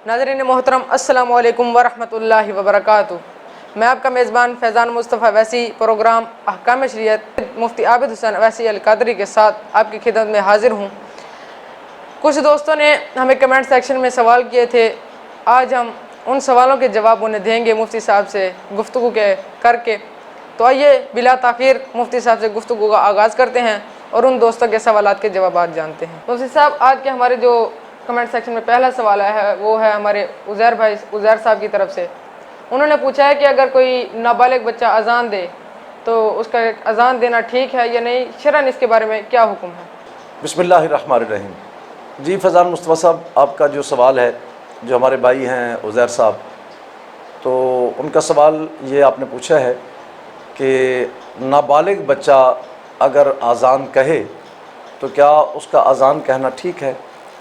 नाज़रीन मोहतरम अस्सलाम वालेकुम वरहमतुल्लाहि वबरकातुहू। मैं आपका मेज़बान फैज़ान मुस्तफ़ा वैसी प्रोग्राम अहकाम शरीयत मुफ्ती आबिद हुसैन वैसी अल कादरी के साथ आपकी खिदमत में हाज़िर हूँ। कुछ दोस्तों ने हमें कमेंट सेक्शन में सवाल किए थे, आज हम उन सवालों के जवाब उन्हें देंगे मुफ्ती साहब से गुफ्तगू के करके। तो आइए बिला ताख़ीर मुफ्ती साहब से गुफ्तगू का आगाज़ करते हैं और उन दोस्तों के सवालात के जवाब जानते हैं। मुफ्ती साहब, आज के हमारे जो कमेंट सेक्शन में पहला सवाल आया है वो है हमारे उज़ैर साहब की तरफ से। उन्होंने पूछा है कि अगर कोई नाबालिग बच्चा अज़ान दे तो उसका अज़ान देना ठीक है या नहीं, शरअन इसके बारे में क्या हुक्म है? बिस्मिल्लाहिर्रहमानिर्रहीम। जी फैज़ान मुस्तफ़ा साहब, आपका जो सवाल है, जो हमारे भाई हैं उज़ैर साहब, तो उनका सवाल ये आपने पूछा है कि नाबालिग बच्चा अगर अज़ान कहे तो क्या उसका अज़ान कहना ठीक है,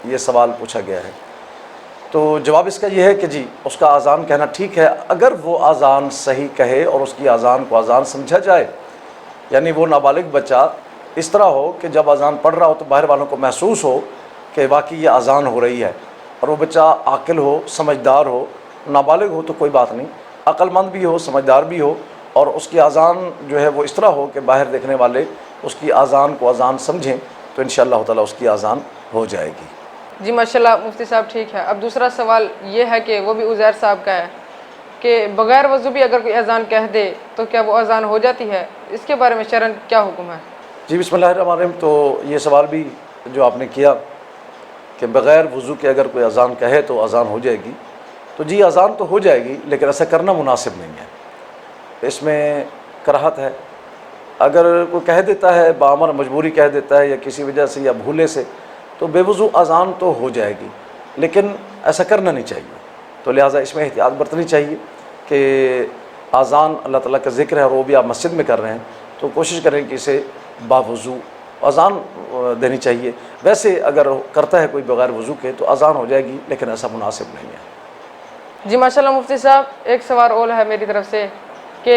ये सवाल पूछा गया है। तो जवाब इसका ये है कि जी, उसका अज़ान कहना ठीक है अगर वो अज़ान सही कहे और उसकी अज़ान को अज़ान समझा जाए। यानी वो नाबालिग बच्चा इस तरह हो कि जब अज़ान पढ़ रहा हो तो बाहर वालों को महसूस हो कि वाकई ये अज़ान हो रही है, और वो बच्चा आकिल हो, समझदार हो। नाबालिग हो तो कोई बात नहीं, अक्लमंद भी हो, समझदार भी हो, और उसकी अज़ान जो है वो इस तरह हो कि बाहर देखने वाले उसकी अज़ान को अज़ान समझें, तो इंशाअल्लाह ताला उसकी अज़ान हो जाएगी। जी माशाल्लाह मुफ्ती साहब, ठीक है। अब दूसरा सवाल ये है कि वो भी उज़ैर साहब का है कि बग़ैर वज़ू भी अगर कोई अज़ान कह दे तो क्या वो अज़ान हो जाती है, इसके बारे में शरअन क्या हुक्म है? जी बिस्मिल्लाहिर्रहमानिर्रहीम। तो ये सवाल भी जो आपने किया कि बग़ैर वज़ू के अगर कोई अज़ान कहे तो अज़ान हो जाएगी, तो जी अज़ान तो हो जाएगी, लेकिन ऐसा करना मुनासिब नहीं है, इसमें कराहत है। अगर कोई कह देता है, बाअमर मजबूरी कह देता है या किसी वजह से या भूले से, तो बेवज़ू अज़ान तो हो जाएगी, लेकिन ऐसा करना नहीं चाहिए। तो लिहाजा इसमें एहतियात बरतनी चाहिए कि अज़ान अल्लाह ताला का ज़िक्र है और वो भी आप मस्जिद में कर रहे हैं, तो कोशिश करें कि इसे बावज़ू अज़ान देनी चाहिए। वैसे अगर करता है कोई बग़ैर वज़ू के तो अज़ान हो जाएगी, लेकिन ऐसा मुनासिब नहीं है। जी माशाल्लाह मुफ्ती साहब, एक सवाल और है मेरी तरफ से कि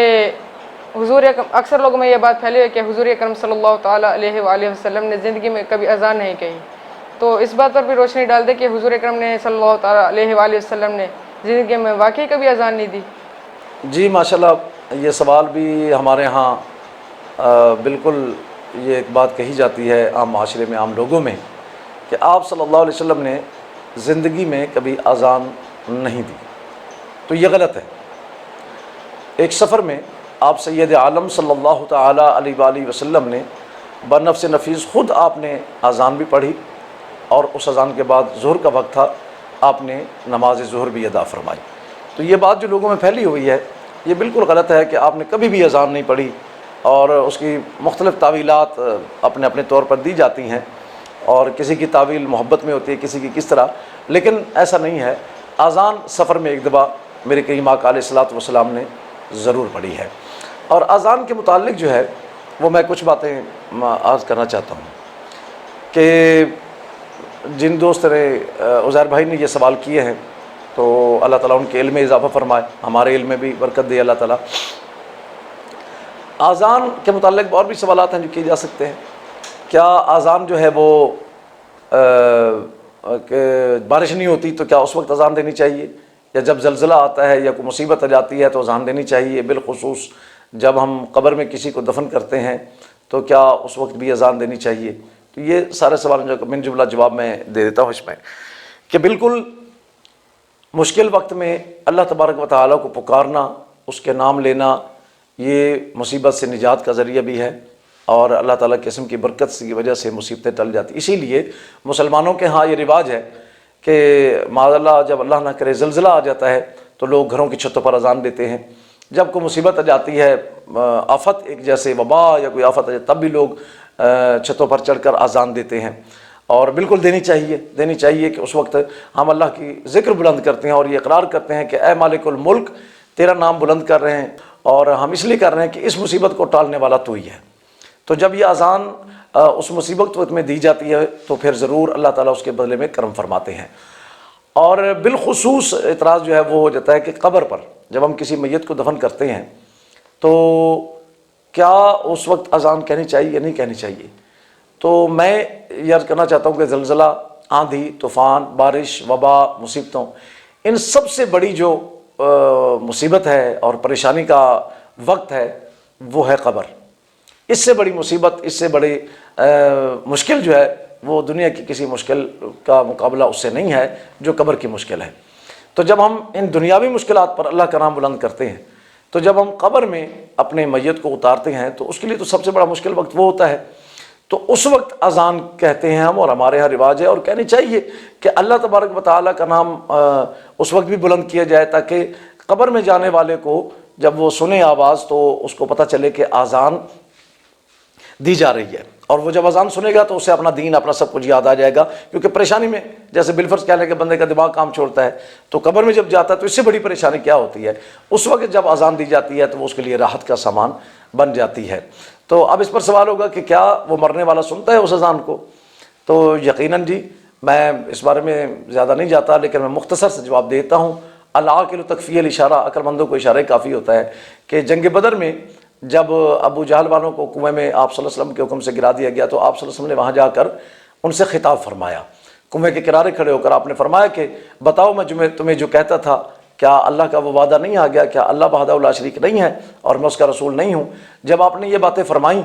अक्सर लोगों में ये बात फैली है कि हुज़ूर अकरम सल्लल्लाहु ताला अलैहि वसल्लम ने ज़िंदगी में कभी अज़ान नहीं कही, तो इस बात पर भी रोशनी डाल दे कि हुज़ूर अकरम ने सल्लल्लाहु ताला अलैहि वसल्लम ने ज़िंदगी में वाकई कभी अज़ान नहीं दी? जी माशाल्लाह, ये सवाल भी हमारे यहाँ बिल्कुल ये एक बात कही जाती है आम माशरे में, आम लोगों में, कि आप सल्लल्लाहु अलैहि वसल्लम ने ज़िंदगी में कभी अज़ान नहीं दी, तो ये गलत है। एक सफ़र में आप सैयद आलम सल्लल्लाहु ताला अलैहि वसल्लम ने बनफ्स नफीस ख़ुद आपने अज़ान भी पढ़ी, और उस अज़ान के बाद ज़ुहर का वक्त था, आपने नमाज ज़ुहर भी अदा फरमाई। तो ये बात जो लोगों में फैली हुई है, ये बिल्कुल गलत है कि आपने कभी भी अज़ान नहीं पढ़ी, और उसकी मुख्तलिफ़ तावीलात अपने अपने तौर पर दी जाती हैं, और किसी की तावील मोहब्बत में होती है, किसी की किस तरह, लेकिन ऐसा नहीं है। अज़ान सफ़र में एक दफ़ा मेरे करीम आका अलैहिस्सलातु वस्सलाम ने ज़रूर पढ़ी है। और अज़ान के मुताल्लिक़ जो है वो मैं कुछ बातें अर्ज़ करना चाहता हूँ कि जिन दोस्त ने उज़ैर भाई ने ये सवाल किए हैं, तो अल्लाह ताला उनके इल्म में इजाफ़ा फरमाए, हमारे इल्म में भी बरकत दे अल्लाह ताला। अज़ान के मुताल्लिक़ और भी सवालात हैं जो किए जा सकते हैं। क्या अज़ान जो है वो बारिश नहीं होती तो क्या उस वक्त अज़ान देनी चाहिए, या जब ज़लज़ला आता है या कोई मुसीबत आ जाती है तो अज़ान देनी चाहिए? बिलख़ुसूस जब हम कब्र में किसी को दफन करते हैं तो क्या उस वक्त भी अज़ान देनी चाहिए? तो ये सारे सवाल जो मिन जुमला जवाब मैं दे देता हूँ इसमें, कि बिल्कुल मुश्किल वक्त में अल्लाह तबारक व तआला को पुकारना, उसके नाम लेना, ये मुसीबत से निजात का ज़रिया भी है, और अल्लाह ताला की किस्म की बरकत की वजह से मुसीबतें टल जाती। इसीलिए मुसलमानों के यहाँ ये रिवाज है कि माज़अल्लाह जब अल्लाह ना करे ज़लज़ला आ जाता है तो लोग घरों की छतों पर अज़ान देते हैं। जब कोई मुसीबत आ जाती है, आफत एक जैसे वबा या कोई आफत आ जाए, तब भी लोग छतों पर चढ़कर अज़ान देते हैं, और बिल्कुल देनी चाहिए कि उस वक्त हम अल्लाह की ज़िक्र बुलंद करते हैं और ये इकरार करते हैं कि ए मालिकुल मुल्क, तेरा नाम बुलंद कर रहे हैं, और हम इसलिए कर रहे हैं कि इस मुसीबत को टालने वाला तू ही है। तो जब ये अज़ान उस मुसीबत में दी जाती है तो फिर ज़रूर अल्लाह ताला उसके बदले में करम फरमाते हैं। और बिलखुसूस एतराज़ जो है वो हो जाता है कि कब्र पर जब हम किसी मैयत को दफन करते हैं तो क्या उस वक्त अज़ान कहनी चाहिए या नहीं कहनी चाहिए? तो मैं ये अर्ज़ करना चाहता हूँ कि ज़लज़ला, आंधी, तूफ़ान, बारिश, वबा, मुसीबतों, ان سب سے بڑی جو مصیبت ہے اور پریشانی کا وقت ہے وہ ہے قبر۔ اس سے بڑی مصیبت، اس سے بڑی مشکل جو ہے وہ دنیا کی کسی مشکل کا مقابلہ اس سے نہیں ہے جو قبر کی مشکل ہے۔ تو جب ہم ان دنیاوی مشکلات پر اللہ کا نام بلند کرتے ہیں، تو جب ہم قبر میں اپنے میت کو اتارتے ہیں تو اس کے لیے تو سب سے بڑا مشکل وقت وہ ہوتا ہے۔ تو اس وقت اذان کہتے ہیں ہم، اور ہمارے یہاں رواج ہے اور کہنی چاہیے کہ اللہ تبارک و تعالیٰ کا نام اس وقت بھی بلند کیا جائے تاکہ قبر میں جانے والے کو جب وہ سنے آواز تو اس کو پتہ چلے کہ اذان دی جا رہی ہے، اور وہ جب اذان سنے گا تو اسے اپنا دین، اپنا سب کچھ یاد آ جائے گا، کیونکہ پریشانی میں جیسے بالفرض کہنے کہ بندے کا دماغ کام چھوڑتا ہے، تو قبر میں جب جاتا ہے تو اس سے بڑی پریشانی کیا ہوتی ہے؟ اس وقت جب اذان دی جاتی ہے تو وہ اس کے لیے راحت کا سامان بن جاتی ہے۔ تو اب اس پر سوال ہوگا کہ کیا وہ مرنے والا سنتا ہے اس اذان کو؟ تو یقیناً جی، میں اس بارے میں زیادہ نہیں جاتا، لیکن میں مختصر سے جواب دیتا ہوں۔ العاقل تکفی الاشارہ، عقل مندوں کو اشارہ کافی ہوتا ہے کہ جنگ بدر میں جب ابو جہل والوں کو کنویں میں آپ صلی اللہ علیہ وسلم کے حکم سے گرا دیا گیا تو آپ صلی اللہ علیہ وسلم نے وہاں جا کر ان سے خطاب فرمایا، کنویں کے کنارے کھڑے ہو کر آپ نے فرمایا کہ بتاؤ میں تمہیں جو کہتا تھا کیا اللہ کا وہ وعدہ نہیں آ گیا؟ کیا اللہ وحدہ لا شریک نہیں ہے اور میں اس کا رسول نہیں ہوں؟ جب آپ نے یہ باتیں فرمائیں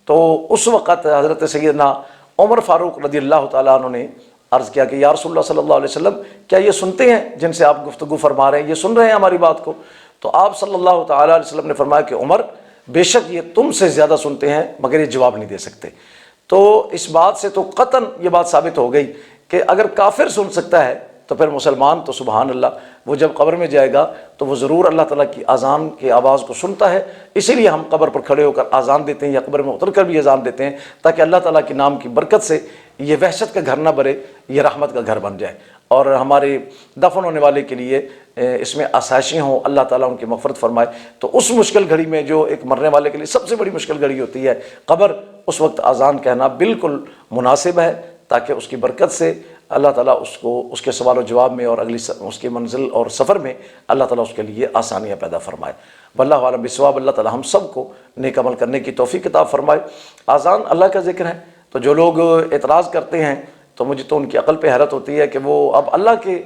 تو اس وقت حضرت سیدنا عمر فاروق رضی اللہ تعالیٰ عنہ نے عرض کیا کہ یا رسول اللہ صلی اللہ علیہ وسلم، کیا یہ سنتے ہیں جن سے آپ گفتگو فرما رہے ہیں، یہ سن رہے ہیں ہماری بات کو؟ تو آپ صلی اللہ تعالیٰ علیہ وسلم نے فرمایا کہ عمر، بے شک یہ تم سے زیادہ سنتے ہیں مگر یہ جواب نہیں دے سکتے۔ تو اس بات سے تو قطعاً یہ بات ثابت ہو گئی کہ اگر کافر سن سکتا ہے تو پھر مسلمان تو سبحان اللہ، وہ جب قبر میں جائے گا تو وہ ضرور اللہ تعالیٰ کی اذان کی آواز کو سنتا ہے۔ اسی لیے ہم قبر پر کھڑے ہو کر اذان دیتے ہیں یا قبر میں اتر کر بھی اذان دیتے ہیں تاکہ اللہ تعالیٰ کے نام کی برکت سے یہ وحشت کا گھر نہ بھرے، یہ رحمت کا گھر بن جائے، اور ہمارے دفن ہونے والے کے لیے اس میں آسائشیں ہوں، اللہ تعالیٰ ان کی مغفرت فرمائے۔ تو اس مشکل گھڑی میں جو ایک مرنے والے کے لیے سب سے بڑی مشکل گھڑی ہوتی ہے قبر، اس وقت اذان کہنا بالکل مناسب ہے تاکہ اس کی برکت سے اللہ تعالیٰ اس کو اس کے سوال و جواب میں اور اگلی اس کی منزل اور سفر میں اللہ تعالیٰ اس کے لیے آسانیاں پیدا فرمائے۔ واللہ اعلم بالصواب۔ اللہ تعالیٰ ہم سب کو نیک عمل کرنے کی توفیق عطا فرمائے۔ اذان اللہ کا ذکر ہے، تو جو لوگ اعتراض کرتے ہیں تو مجھے تو ان کی عقل پہ حیرت ہوتی ہے کہ وہ اب اللہ کے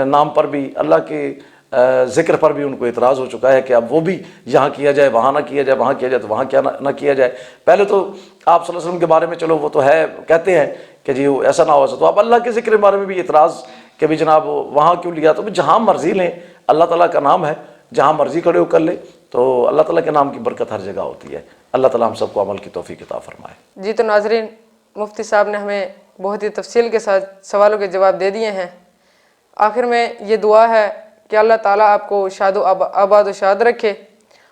نام پر بھی، اللہ کے ذکر پر بھی ان کو اعتراض ہو چکا ہے کہ اب وہ بھی یہاں کیا جائے وہاں نہ کیا جائے، وہاں کیا جائے تو وہاں کیا نہ کیا جائے۔ پہلے تو آپ صلی اللہ علیہ وسلم کے بارے میں چلو وہ تو ہے، کہتے ہیں کہ جی ایسا نہ ہو ایسا، تو اب اللہ کے ذکر کے بارے میں بھی اعتراض کہ بھی جناب وہاں کیوں لیا؟ تو جہاں مرضی لیں، اللہ تعالیٰ کا نام ہے، جہاں مرضی کھڑے ہو کر لیں، تو اللہ تعالیٰ کے نام کی برکت ہر جگہ ہوتی ہے۔ اللہ تعالیٰ ہم سب کو عمل کی توفیق عطا فرمائے۔ جی تو ناظرین، مفتی صاحب نے ہمیں بہت ہی تفصیل کے ساتھ سوالوں کے جواب دے دیے ہیں۔ آخر میں یہ دعا ہے کہ اللہ تعالیٰ آپ کو شاد و آباد و شاد رکھے،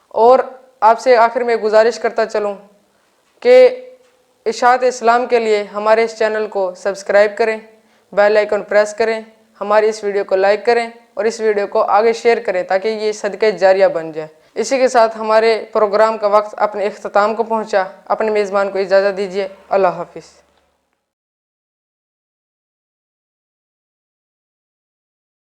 اور آپ سے آخر میں گزارش کرتا چلوں کہ اشاعت اسلام کے لیے ہمارے اس چینل کو سبسکرائب کریں، بیل آئیکن پریس کریں، ہماری اس ویڈیو کو لائک کریں اور اس ویڈیو کو آگے شیئر کریں تاکہ یہ صدقہ جاریہ بن جائے۔ اسی کے ساتھ ہمارے پروگرام کا وقت اپنے اختتام کو پہنچا۔ اپنے میزبان کو اجازت دیجیے۔ اللہ حافظ۔